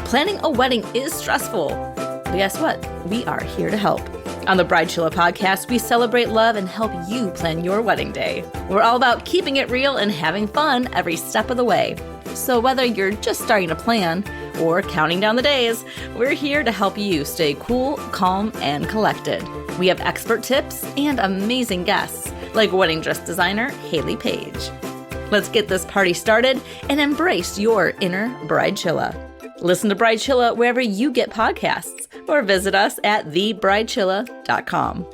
Planning a wedding is stressful, but guess what? We are here to help. On the Bridechilla podcast, we celebrate love and help you plan your wedding day. We're all about keeping it real and having fun every step of the way. So whether you're just starting to plan or counting down the days, we're here to help you stay cool, calm, and collected. We have expert tips and amazing guests like wedding dress designer Haley Page. Let's get this party started and embrace your inner Bridechilla. Listen to Bridechilla wherever you get podcasts or visit us at thebridechilla.com.